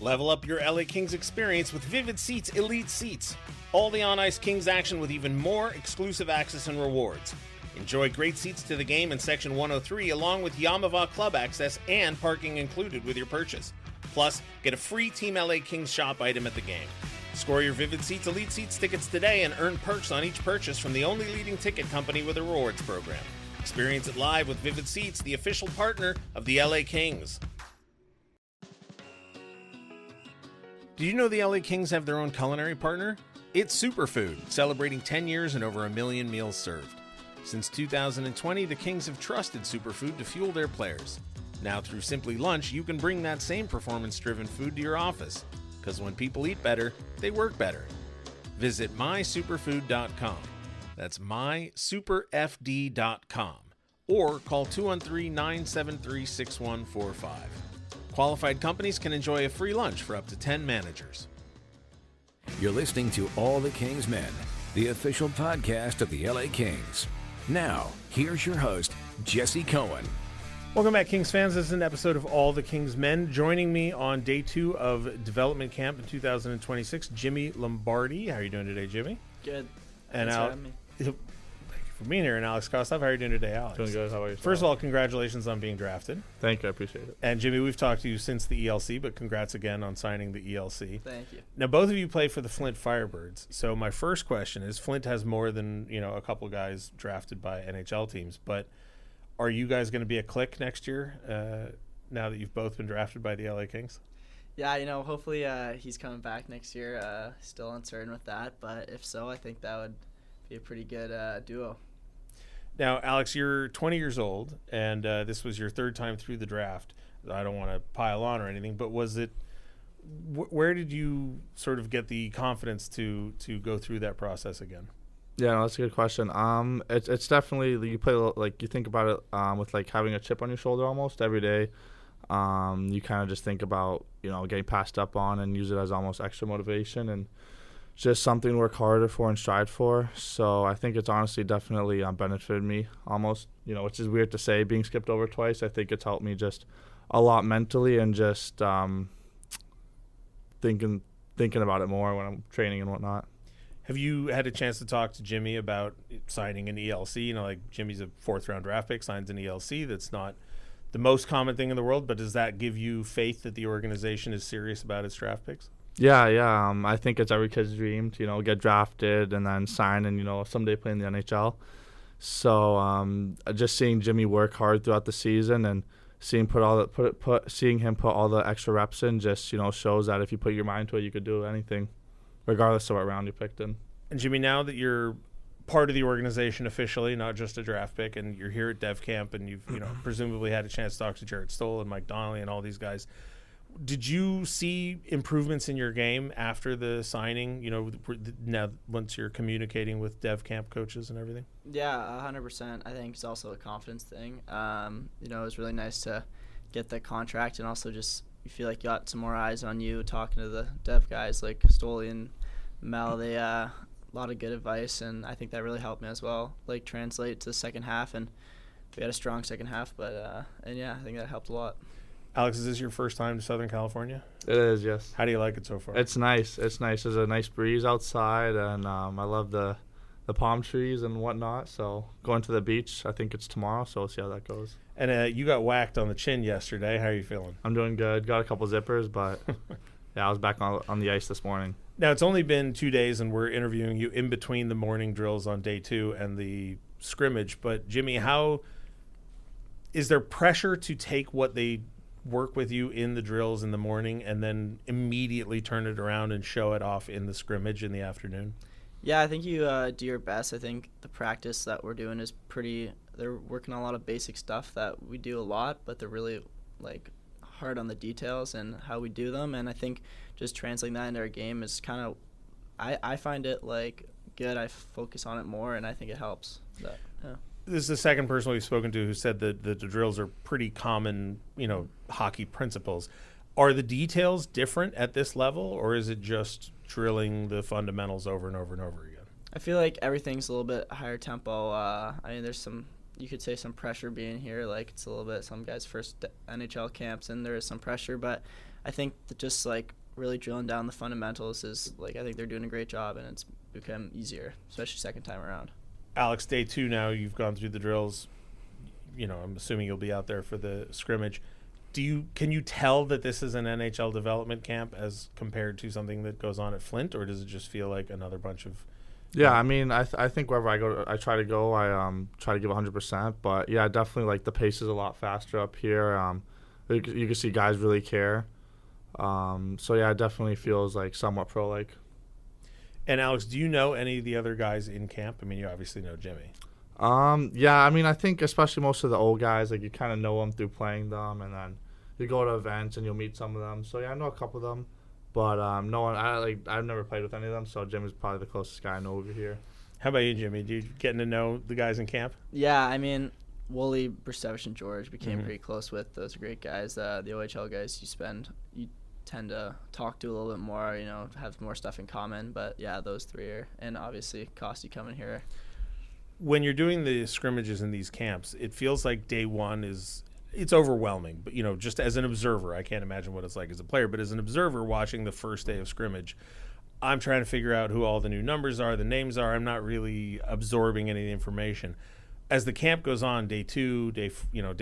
Level up your LA Kings experience with Vivid Seats Elite Seats. All the on-ice Kings action with even more exclusive access and rewards. Enjoy great seats to the game in Section 103 along with Yamava Club access and parking included with your purchase. Plus, get a free Team LA Kings shop item at the game. Score your Vivid Seats Elite Seats tickets today and earn perks on each purchase from the only leading ticket company with a rewards program. Experience it live with Vivid Seats, the official partner of the LA Kings. Did you know the LA Kings have their own culinary partner? It's Superfood, celebrating 10 years and over 1 million meals served. Since 2020, the Kings have trusted Superfood to fuel their players. Now through Simply Lunch, you can bring that same performance-driven food to your office. Because when people eat better, they work better. Visit mysuperfood.com. That's mysuperfd.com. Or call 213-973-6145. Qualified companies can enjoy a free lunch for up to 10 managers. You're listening to All the Kings Men, the official podcast of the LA Kings. Now, here's your host, Jesse Cohen. Welcome back, Kings fans. This is an episode of All the Kings Men. Joining me on day 2 of development camp in 2026, Jimmy Lombardi. How are you doing today, Jimmy? Good. And Thanks for having me. Thank you for being here. And Alex Kostov, how are you doing today, Alex? Doing good. How about yourself? First of all, congratulations on being drafted. Thank you. I appreciate it. And Jimmy, we've talked to you since the ELC, but congrats again on signing the ELC. Thank you. Now, both of you play for the Flint Firebirds. So my first question is, Flint has more than, a couple guys drafted by NHL teams, but are you guys going to be a clique next year now that you've both been drafted by the LA Kings? Yeah, hopefully he's coming back next year. Still uncertain with that, but if so, I think that would be a pretty good duo. Now, Alex, you're 20 years old, and this was your third time through the draft. I don't want to pile on or anything, but was it where did you sort of get the confidence to go through that process again? Yeah, no, that's a good question. It's definitely, you play, like, you think about it with, like, having a chip on your shoulder almost every day. You kind of just think about, getting passed up on and use it as almost extra motivation and just something to work harder for and strive for. So I think it's honestly definitely benefited me almost, which is weird to say, being skipped over twice. I think it's helped me just a lot mentally and just thinking about it more when I'm training and whatnot. Have you had a chance to talk to Jimmy about signing an ELC? Like Jimmy's a 4th-round draft pick, signs an ELC. That's not the most common thing in the world, but does that give you faith that the organization is serious about its draft picks? Yeah. I think it's every kid's dream to, get drafted and then sign and, someday play in the NHL. So just seeing Jimmy work hard throughout the season and seeing seeing him put all the extra reps in just, shows that if you put your mind to it, you could do anything, regardless of what round you picked in. And Jimmy, now that you're part of the organization officially, not just a draft pick, and you're here at Dev Camp, and you've presumably had a chance to talk to Jared Stoll and Mike Donnelly and all these guys, did you see improvements in your game after the signing? Now once you're communicating with Dev Camp coaches and everything. Yeah, 100%. I think it's also a confidence thing. It was really nice to get the contract, and also just you feel like you got some more eyes on you talking to the Dev guys like Stoli and Mel. They a lot of good advice, and I think that really helped me as well, like translate to the second half, and we had a strong second half, but I think that helped a lot. Alex, is this your first time to Southern California? It is, yes. How do you like it so far? It's nice. There's a nice breeze outside, and I love the palm trees and whatnot. So going to the beach, I think it's tomorrow, so we'll see how that goes. And you got whacked on the chin yesterday. How are you feeling? I'm doing good. Got a couple zippers, but I was back on the ice this morning. Now, it's only been 2 days, and we're interviewing you in between the morning drills on day 2 and the scrimmage. But, Jimmy, how is there pressure to take what they work with you in the drills in the morning and then immediately turn it around and show it off in the scrimmage in the afternoon? Yeah, I think you do your best. I think the practice that we're doing is they're working on a lot of basic stuff that we do a lot, but they're really, hard on the details and how we do them. And I think just translating that into our game is kind of, I find it, good. I focus on it more, and I think it helps. This is the second person we've spoken to who said that the drills are pretty common, hockey principles. Are the details different at this level, or is it just drilling the fundamentals over and over and over again? I feel like everything's a little bit higher tempo. There's you could say some pressure being here. It's a little bit some guys' first NHL camps, and there is some pressure. But I think that just like really drilling down the fundamentals is like I think they're doing a great job, and it's become easier, especially second time around. Alex, day 2 now. You've gone through the drills. I'm assuming you'll be out there for the scrimmage. Can you tell that this is an NHL development camp as compared to something that goes on at Flint, or does it just feel like another bunch of? Yeah, I mean, I think wherever I go, I try to go. I try to give 100%. But yeah, definitely like the pace is a lot faster up here. You can see guys really care. So yeah, it definitely feels like somewhat pro-like. And Alex, do you know any of the other guys in camp? I mean, you obviously know Jimmy. Yeah, I mean, I think especially most of the old guys, like you kind of know them through playing them, and then you go to events and you'll meet some of them. So yeah, I know a couple of them, but no one. I've never played with any of them, so Jimmy's probably the closest guy I know over here. How about you, Jimmy? Do you getting to know the guys in camp? Yeah, I mean, Wooly, Brustevich, and George became pretty close with. Those are great guys. The OHL guys you tend to talk to a little bit more, have more stuff in common. But yeah, those three are, and obviously Kostov coming here. When you're doing the scrimmages in these camps, it feels like day 1 it's overwhelming. But just as an observer, I can't imagine what it's like as a player. But as an observer watching the first day of scrimmage, I'm trying to figure out who all the new numbers are, the names are. I'm not really absorbing any of the information. As the camp goes on, day 2, day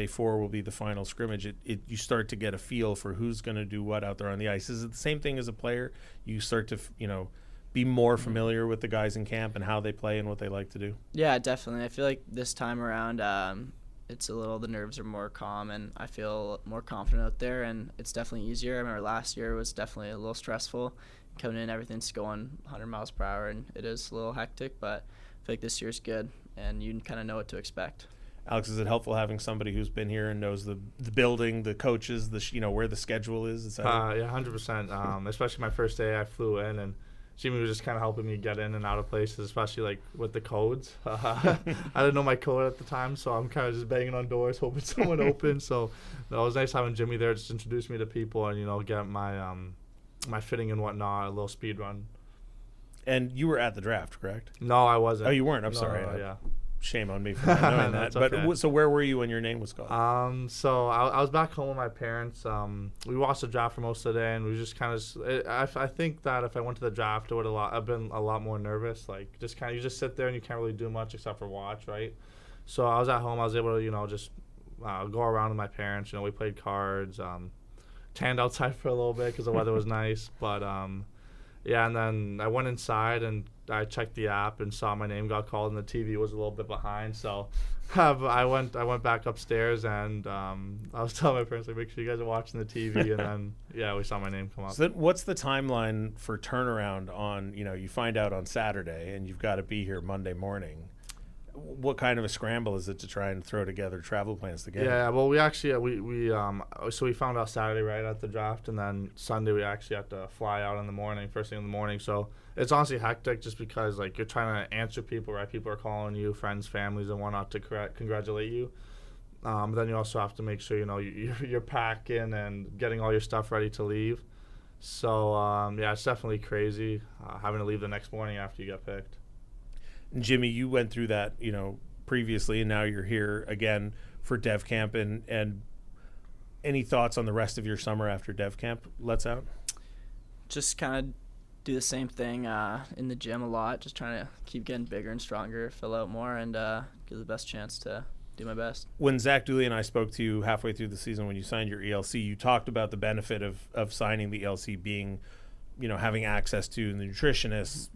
4 will be the final scrimmage. You start to get a feel for who's going to do what out there on the ice. Is it the same thing as a player? You start to, be more familiar with the guys in camp and how they play and what they like to do? Yeah, definitely. I feel like this time around, it's the nerves are more calm, and I feel more confident out there, and it's definitely easier. I remember last year was definitely a little stressful. Coming in, everything's going 100 miles per hour, and it is a little hectic, but I feel like this year's good, and you kind of know what to expect. Alex, is it helpful having somebody who's been here and knows the building, the coaches, where the schedule is? Yeah, 100%. Especially my first day, I flew in, and Jimmy was just kind of helping me get in and out of places, especially like with the codes. I didn't know my code at the time, so I'm kind of just banging on doors, hoping someone opens. So it was nice having Jimmy there, just introduce me to people and get my my fitting and whatnot, a little speed run. And you were at the draft, correct? No, I wasn't. Oh, you weren't. I'm sorry. No, yeah. Shame on me for not knowing that. But okay. So where were you when your name was called? So I was back home with my parents. We watched the draft for most of the day, and we just kind of. I think that if I went to the draft, I've been a lot more nervous. Like just kind of, you just sit there and you can't really do much except for watch, right? So I was at home. I was able to just go around with my parents. We played cards, tanned outside for a little bit because the weather was nice. But yeah, and then I went inside and I checked the app and saw my name got called, and the TV was a little bit behind. So I went back upstairs, and I was telling my parents, like, make sure you guys are watching the TV. And then, yeah, we saw my name come up. So what's the timeline for turnaround on, you find out on Saturday and you've got to be here Monday morning? What kind of a scramble is it to try and throw together travel plans together? Yeah, well, we actually so we found out Saturday right at the draft, and then Sunday we actually had to fly out in the morning, first thing in the morning. So it's honestly hectic just because like you're trying to answer people, right? People are calling you, friends, families, and whatnot to congratulate you. Then you also have to make sure you're packing and getting all your stuff ready to leave. So yeah, it's definitely crazy having to leave the next morning after you get picked. Jimmy, you went through that, previously, and now you're here again for Dev Camp. And any thoughts on the rest of your summer after Dev Camp lets out? Just kind of do the same thing in the gym a lot, just trying to keep getting bigger and stronger, fill out more, and give the best chance to do my best. When Zach Dooley and I spoke to you halfway through the season when you signed your ELC, you talked about the benefit of signing the ELC being, having access to the nutritionists,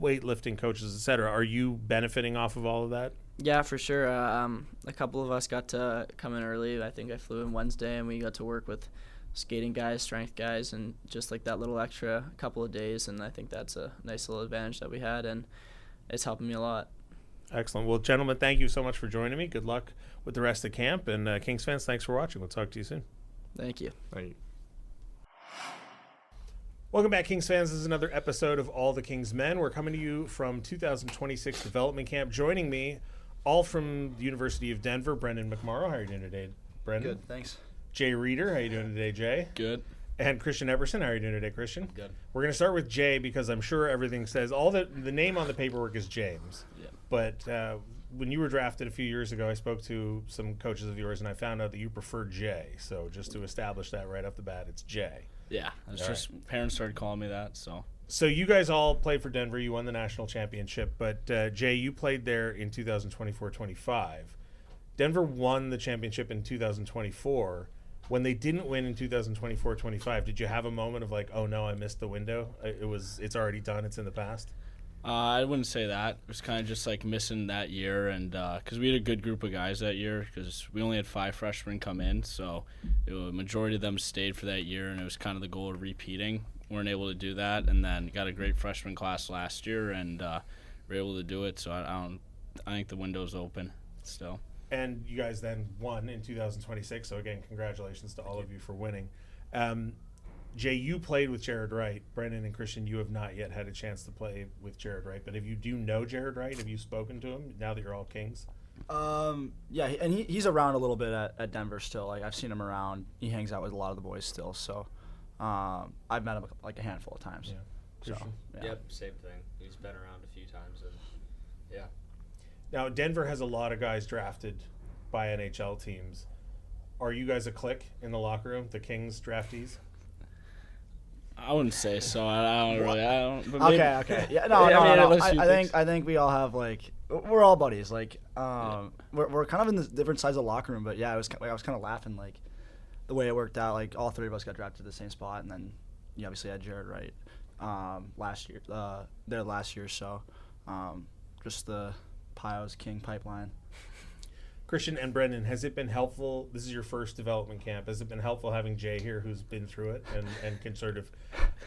weightlifting coaches, etc. Are you benefiting off of all of that? Yeah, for sure. A couple of us got to come in early. I think I flew in Wednesday, and we got to work with skating guys, strength guys, and just like that little extra couple of days. And I think that's a nice little advantage that we had, and it's helping me a lot. Excellent. Well, gentlemen, thank you so much for joining me. Good luck with the rest of camp. And Kings fans, thanks for watching. We'll talk to you soon. Thank you. Thank you. Welcome back, Kings fans. This is another episode of All the Kings Men. We're coming to you from 2026 Development Camp. Joining me, all from the University of Denver, Brendan McMorrow. How are you doing today, Brendan? Good, thanks. Jay Reeder. How are you doing today, Jay? Good. And Kristian Epperson. How are you doing today, Kristian? Good. We're going to start with Jay because I'm sure everything says, all the name on the paperwork is James. Yeah. But when you were drafted a few years ago, I spoke to some coaches of yours, and I found out that you prefer Jay. So just to establish that right off the bat, it's Jay. Yeah, it's just parents started calling me that. So you guys all played for Denver. You won the national championship, but Jay, you played there in 2024-25. Denver won the championship in 2024. When they didn't win in 2024-25, did you have a moment of like, oh no, I missed the window? It's already done. It's in the past. I wouldn't say that. It was kind of just like missing that year, and because we had a good group of guys that year, because we only had 5 freshmen come in, so the majority of them stayed for that year, and it was kind of the goal of repeating. Weren't able to do that, and then got a great freshman class last year, and were able to do it. So I think the window's open still. And you guys then won in 2026. So again, congratulations to all of you for winning. Jay, you played with Jared Wright. Brendan and Kristian, you have not yet had a chance to play with Jared Wright. But if you do know Jared Wright, have you spoken to him now that you're all Kings? Yeah, and he's around a little bit at Denver still. Like I've seen him around. He hangs out with a lot of the boys still. So I've met him like a handful of times. Yeah. So, yeah. Yep, same thing. He's been around a few times, and yeah. Now, Denver has a lot of guys drafted by NHL teams. Are you guys a clique in the locker room, the Kings draftees? I wouldn't say so. I don't. But Okay. Yeah, no. I think we all have like we're all buddies. Like we're kind of in the different sides of the locker room, but yeah, I was kind of laughing like the way it worked out. Like all 3 of us got drafted to the same spot, and then you obviously had Jared Wright last year. So just the Pios King pipeline. Kristian and Brendan, has it been helpful? This is your first development camp. Has it been helpful having Jay here, who's been through it and can sort of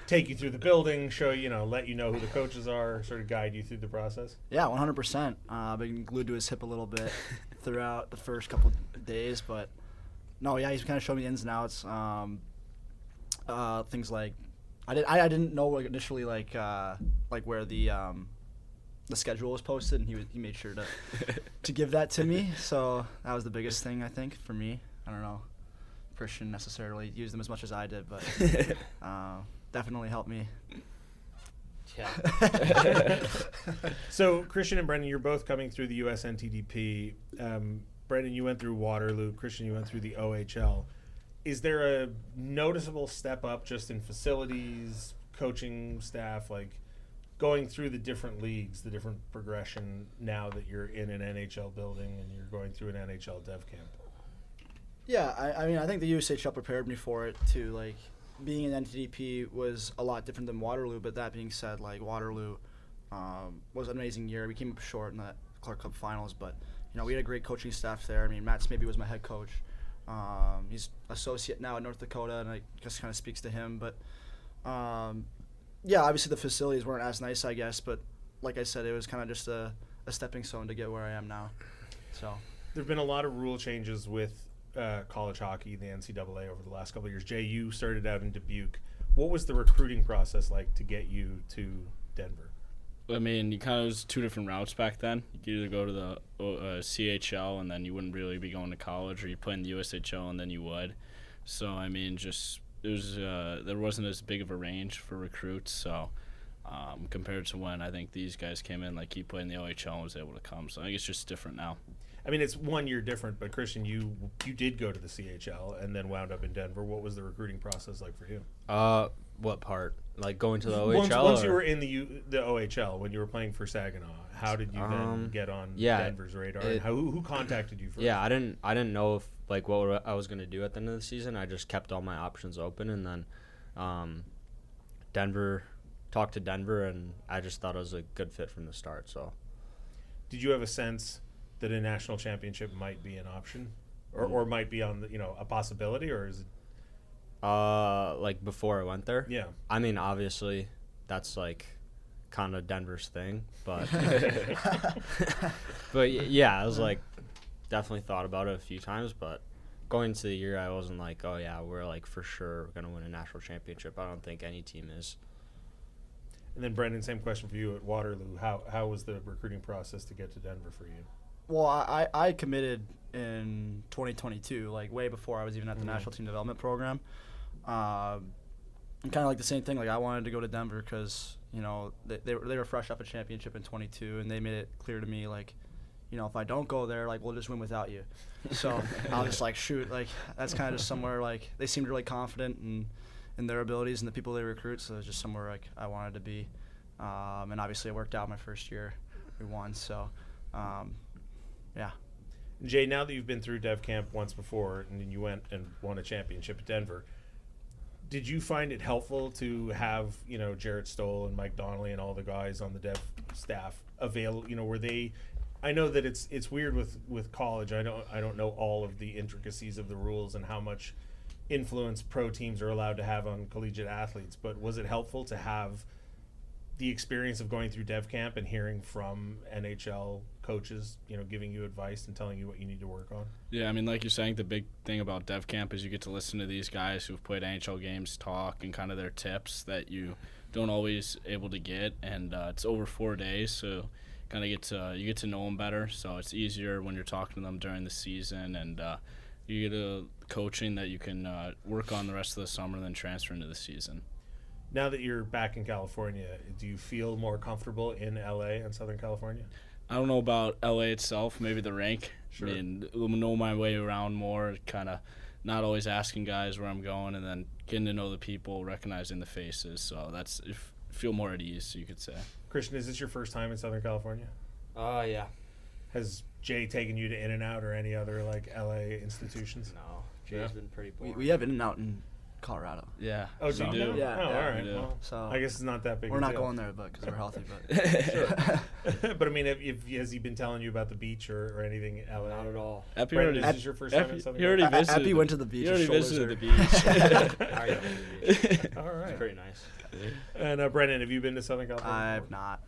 take you through the building, show let you know who the coaches are, sort of guide you through the process? Yeah, 100%. Been glued to his hip a little bit throughout the first couple of days, but no, yeah, he's kind of showed me the ins and outs. Things like I didn't know initially like where the schedule was posted, and he made sure to give that to me. So that was the biggest thing I think for me. I don't know, Kristian necessarily used them as much as I did, but definitely helped me. Yeah. So Kristian and Brendan, you're both coming through the USNTDP. Brendan, you went through Waterloo. Kristian, you went through the OHL. Is there a noticeable step up just in facilities, coaching staff, like going through the different leagues, the different progression now that you're in an NHL building and you're going through an NHL dev camp? Yeah, I mean, I think the USHL prepared me for it too. Like, being in NTDP was a lot different than Waterloo, but that being said, like, Waterloo was an amazing year. We came up short in the Clark Cup finals, but, we had a great coaching staff there. I mean, Matt Smibby was my head coach. He's associate now at North Dakota, and I just kind of speaks to him. But, yeah, obviously the facilities weren't as nice, I guess, but like I said, it was kind of just a stepping stone to get where I am now. So there have been a lot of rule changes with college hockey, the NCAA, over the last couple of years. Jay, you started out in Dubuque. What was the recruiting process like to get you to Denver? I mean, you kind of was 2 different routes back then. You could either go to the CHL, and then you wouldn't really be going to college, or you play in the USHL, and then you would. So, I mean, it was there wasn't as big of a range for recruits, so compared to when I think these guys came in, like he played in the OHL and was able to come. So I think it's just different now. I mean, it's 1 year different, but Kristian, you did go to the CHL and then wound up in Denver. What was the recruiting process like for you? What part? Like going to the OHL? Once you were in the OHL, when you were playing for Saginaw, how did you then get on Denver's radar? And who contacted you first? Yeah, I didn't know if like what I was going to do at the end of the season. I just kept all my options open, and then talked to Denver, and I just thought it was a good fit from the start. So, did you have a sense that a national championship might be an option, or might be on a possibility, or is it? Like before I went there? Yeah. I mean, obviously, that's like kind of Denver's thing, but but yeah, I was like definitely thought about it a few times, but going into the year, I wasn't like, oh yeah, we're like for sure gonna win a national championship. I don't think any team is. And then Brendan, same question for you at Waterloo. How was the recruiting process to get to Denver for you? Well, I committed in 2022, like way before I was even at the national team development program. And kind of like the same thing. Like I wanted to go to Denver because they were fresh off a championship in 22, and they made it clear to me like, if I don't go there, like, we'll just win without you. So I'll just, like, shoot. Like, that's kind of just somewhere, like, they seemed really confident in their abilities and the people they recruit. So it's just somewhere, like, I wanted to be. And obviously it worked out my first year. We won. So, yeah. Jay, now that you've been through Dev Camp once before and then you went and won a championship at Denver, did you find it helpful to have, Jarrett Stoll and Mike Donnelly and all the guys on the Dev staff available? Were they? I know that it's weird with college. I don't know all of the intricacies of the rules and how much influence pro teams are allowed to have on collegiate athletes. But was it helpful to have the experience of going through Dev Camp and hearing from NHL coaches, giving you advice and telling you what you need to work on? Yeah, I mean, like you're saying, the big thing about Dev Camp is you get to listen to these guys who've played NHL games talk and kind of their tips that you don't always able to get. And it's over 4 days, so kind of you get to know them better. So it's easier when you're talking to them during the season, and you get a coaching that you can work on the rest of the summer and then transfer into the season. Now that you're back in California, do you feel more comfortable in LA and Southern California? I don't know about LA itself, maybe the rink. Sure. I mean, know my way around more, kind of not always asking guys where I'm going, and then getting to know the people, recognizing the faces. So that's feel more at ease, you could say. Kristian, is this your first time in Southern California? Yeah. Has Jay taken you to In-N-Out or any other LA institutions? No, Jay's been pretty boring. We have In-N-Out in Colorado. Yeah. Oh, do you know? Yeah. Oh, all right. Yeah. Well, So I guess it's not that big. we're a not deal. going there, but because we're healthy. But But I mean, if has he been telling you about the beach or anything in LA? Not at all. Epi Brendan, already, is this your first time in Southern he already California? visited. Epi went to the beach. He already his shoulders visited the are- beach. I already went to the beach. All right. It's pretty nice. And Brendan, have you been to Southern California? I've not.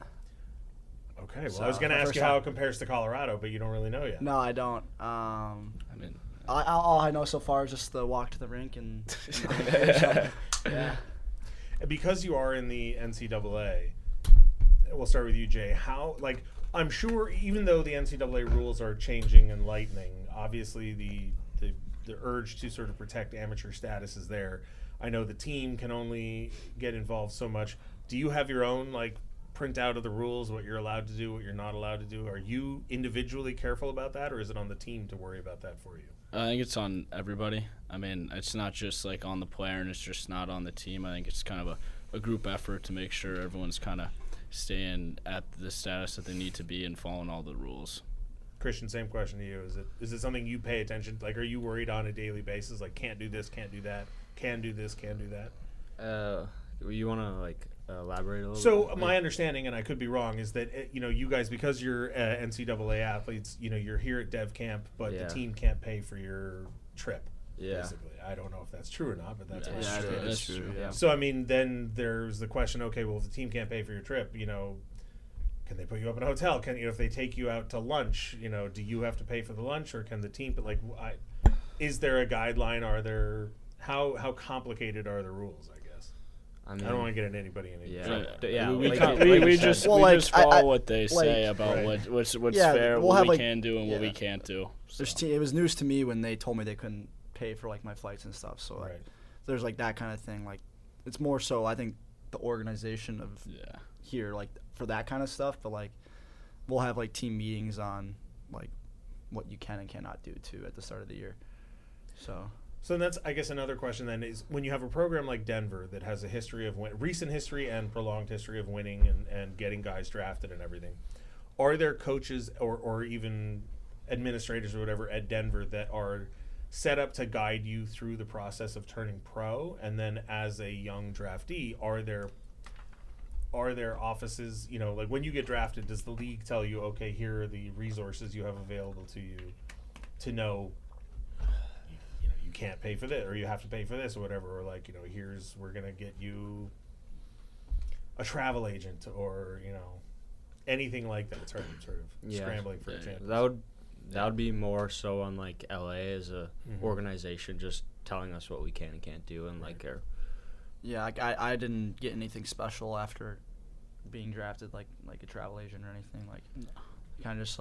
Okay. Well, So, I was going to my ask first you how time. it compares to Colorado, but you don't really know yet. No, I don't. I mean, All I know so far is just the walk to the rink and yeah. Because you are in the NCAA, we'll start with you, Jay. How, I'm sure, even though the NCAA rules are changing and lightening, obviously the urge to sort of protect amateur status is there. I know the team can only get involved so much. Do you have your own, printout of the rules, what you're allowed to do, what you're not allowed to do? Are you individually careful about that, or is it on the team to worry about that for you? I think it's on everybody. I mean, it's not just on the player and it's just not on the team. I think it's kind of a group effort to make sure everyone's kind of staying at the status that they need to be and following all the rules. Kristian, same question to you. Is it something you pay attention? Are you worried on a daily basis? Can't do this, can't do that, can do this, can do that? You want to elaborate a little So bit? my understanding, and I could be wrong, is that you guys, because you're NCAA athletes, you're here at Dev Camp, but Yeah. the team can't pay for your trip. Yeah. Basically, I don't know if that's true or not, but that's what Yeah, it is. that's true. Yeah. So I mean, then there's the question. Okay, well, if the team can't pay for your trip, can they put you up in a hotel? Can if they take you out to lunch, do you have to pay for the lunch, or can the team? But is there a guideline? Are there how complicated are the rules? I guess I mean, I don't want to get into anybody in Yeah. trouble. Yeah. we like can't- you- like we you just said. Well, we just I- follow what they say like- about Right. what's Yeah, fair, we'll what have, we can do and what yeah. we can't do. So. It was news to me when they told me they couldn't pay for my flights and stuff. So Right. there's that kind of thing. It's more so I think the organization of Yeah. here for that kind of stuff. But we'll have team meetings on what you can and cannot do too at the start of the year. So that's, I guess, another question then is when you have a program like Denver that has a history of recent history and prolonged history of winning and getting guys drafted and everything, are there coaches or even administrators or whatever at Denver that are set up to guide you through the process of turning pro? And then as a young draftee, are there offices, when you get drafted, does the league tell you, okay, here are the resources you have available to you to know, you can't pay for this, or you have to pay for this, or whatever, or we're gonna get you a travel agent, or anything like that. Sort of Yeah. scrambling for a chance. That would be more so on LA as a organization, just telling us what we can and can't do, and our Yeah, I didn't get anything special after being drafted, like a travel agent or anything. Kind of just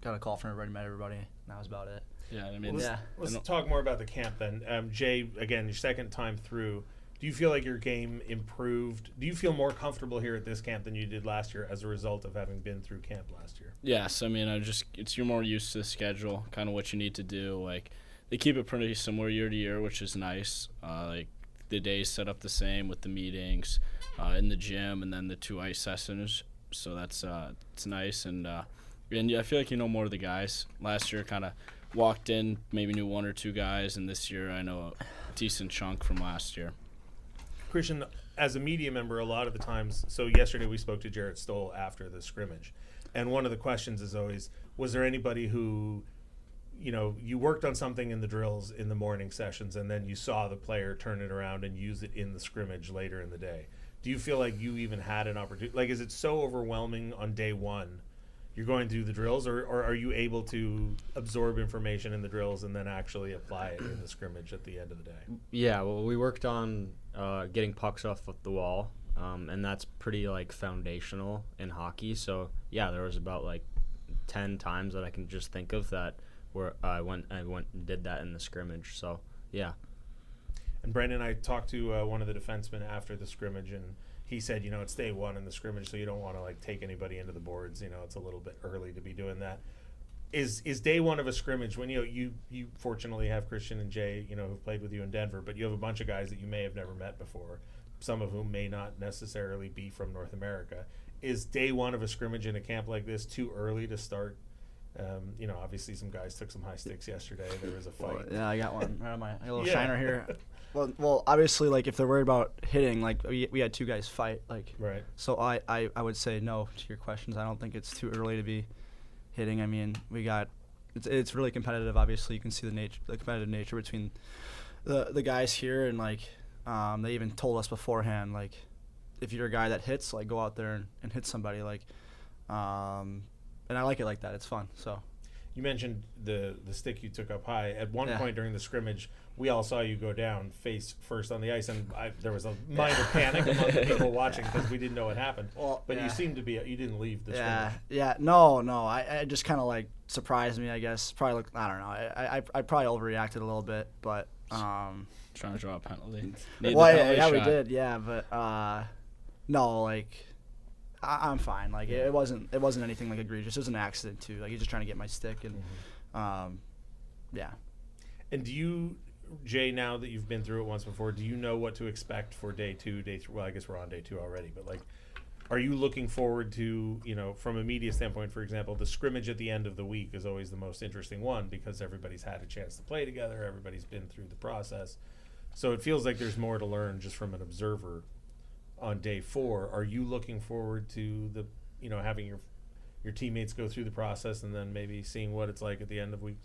got a call from everybody, met everybody, and that was about it. Yeah, I mean, Let's talk more about the camp then. Jay, again, your second time through. Do you feel like your game improved? Do you feel more comfortable here at this camp than you did last year as a result of having been through camp last year? Yes, I mean, you're more used to the schedule, kind of what you need to do. Like, they keep it pretty similar year to year, which is nice. Like, the days set up the same with the meetings in the gym and then the 2 ice sessions. So that's it's nice. And I feel like you know more of the guys. Last year, kind of walked in, maybe knew 1 or 2 guys, and this year I know a decent chunk from last year. Kristian, as a media member, a lot of the times, so yesterday we spoke to Jarrett Stoll after the scrimmage, and one of the questions is always, was there anybody who, you worked on something in the drills in the morning sessions and then you saw the player turn it around and use it in the scrimmage later in the day? Do you feel like you even had an opportunity? Like, is it so overwhelming on day one? You're going through the drills, or are you able to absorb information in the drills and then actually apply it in the scrimmage at the end of the day? Yeah, well, we worked on getting pucks off of the wall, and that's pretty, foundational in hockey. So, yeah, there was about, 10 times that I can just think of that where I went and did that in the scrimmage. So, yeah. And Brendan, I talked to one of the defensemen after the scrimmage, and he said, it's day one in the scrimmage, so you don't want to take anybody into the boards. It's a little bit early to be doing that. Is day one of a scrimmage when you fortunately have Kristian and Jay, who've played with you in Denver, but you have a bunch of guys that you may have never met before, some of whom may not necessarily be from North America. Is day one of a scrimmage in a camp like this too early to start? Obviously some guys took some high sticks yesterday. There was a fight. Well, yeah, I got one right on my little shiner here. Well, obviously, if they're worried about hitting, we had 2 guys fight, right. So I would say no to your questions. I don't think it's too early to be hitting. I mean, it's really competitive. Obviously, you can see the competitive nature between the guys here, and they even told us beforehand, if you're a guy that hits, go out there and hit somebody, and I like it like that. It's fun. So. You mentioned the stick you took up high. At one point during the scrimmage, we all saw you go down face first on the ice, and there was a minor panic among the people watching because we didn't know what happened. Well, but you seemed to be you didn't leave the scrimmage. Yeah, no. I just kind of surprised me, I guess. Probably I don't know. I probably overreacted a little bit, but trying to draw a penalty. Well, yeah, we did. Yeah, but no, I'm fine. It wasn't anything egregious. It was an accident too. He's just trying to get my stick, and yeah. And do you, Jay, now that you've been through it once before, do you know what to expect for day 2, day 3? Well, I guess we're on day 2 already, but are you looking forward to, from a media standpoint, for example, the scrimmage at the end of the week is always the most interesting one because everybody's had a chance to play together, everybody's been through the process, so it feels like there's more to learn just from an observer. On day 4, are you looking forward to the, having your teammates go through the process and then maybe seeing what it's like at the end of week,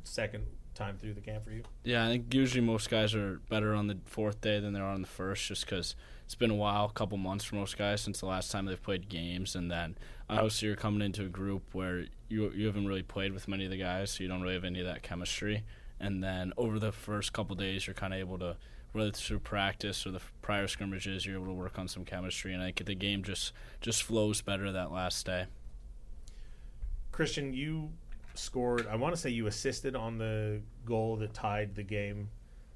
second time through the camp for you? Yeah, I think usually most guys are better on the 4th day than they are on the 1st, just because it's been a while, a couple months for most guys since the last time they've played games, and then obviously you're coming into a group where you haven't really played with many of the guys, so you don't really have any of that chemistry, and then over the first couple days you're kind of able to, whether through practice or the prior scrimmages, you're able to work on some chemistry, and I think the game just flows better that last day. Kristian, you scored, I want to say you assisted on the goal that tied the game,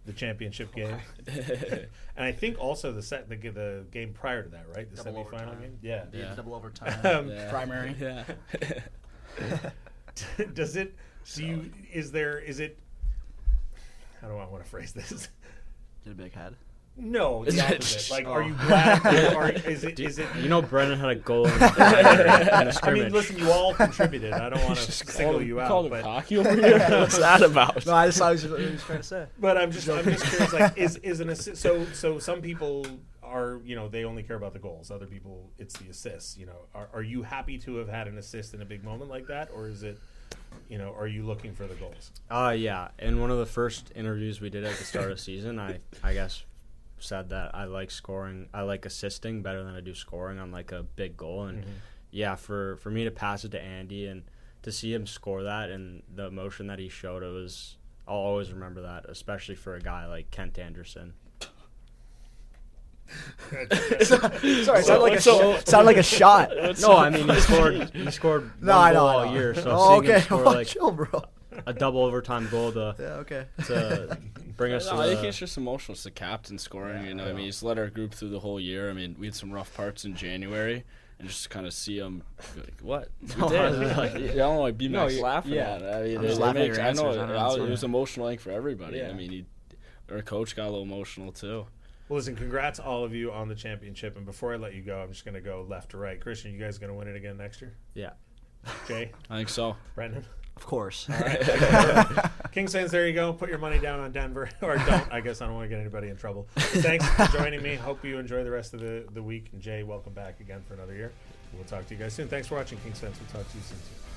the championship game. And I think also the game prior to that, right? The double semifinal overtime. Game? Yeah. Double overtime. Primary. Yeah. Is it, how do I want to phrase this? Get a big head. No, the opposite. Are you glad? Is it? Brennan had a goal in the scrimmage. I mean, listen, you all contributed. I don't want to single you out. Called him cocky over here. What's that about? No, I just was trying to say. But I'm just curious. Is an assist? So some people are, they only care about the goals. Other people, it's the assists. Are you happy to have had an assist in a big moment like that, or is it? Are you looking for the goals? Yeah. In one of the first interviews we did at the start of the season, I guess said that I like scoring. I like assisting better than I do scoring on a big goal. And yeah, for me to pass it to Andy and to see him score that and the emotion that he showed, I'll always remember that, especially for a guy like Kent Anderson. Sorry, sounded like a shot. No, I mean he scored one goal all year. So okay, him score chill, bro. A double overtime goal yeah, okay. to Bring us to I think the- it's just emotional. It's the captain scoring. Yeah, I mean, he's led our group through the whole year. I mean, we had some rough parts in January, and just kind of see him like, what? We did. Like, I don't know why B-Mac's laughing at it. I mean, I'm just it laughing at makes, your I know answers. I don't know. it was emotional, I think, for everybody. Yeah. I mean, our coach got a little emotional too. Well, listen, congrats all of you on the championship. And before I let you go, I'm just going to go left to right. Kristian, you guys going to win it again next year? Yeah. Jay? I think so. Brendan? Of course. All right. Kings fans, there you go. Put your money down on Denver. Or don't. I guess I don't want to get anybody in trouble. Thanks for joining me. Hope you enjoy the rest of the week. And Jay, welcome back again for another year. We'll talk to you guys soon. Thanks for watching, Kings fans. We'll talk to you soon, too.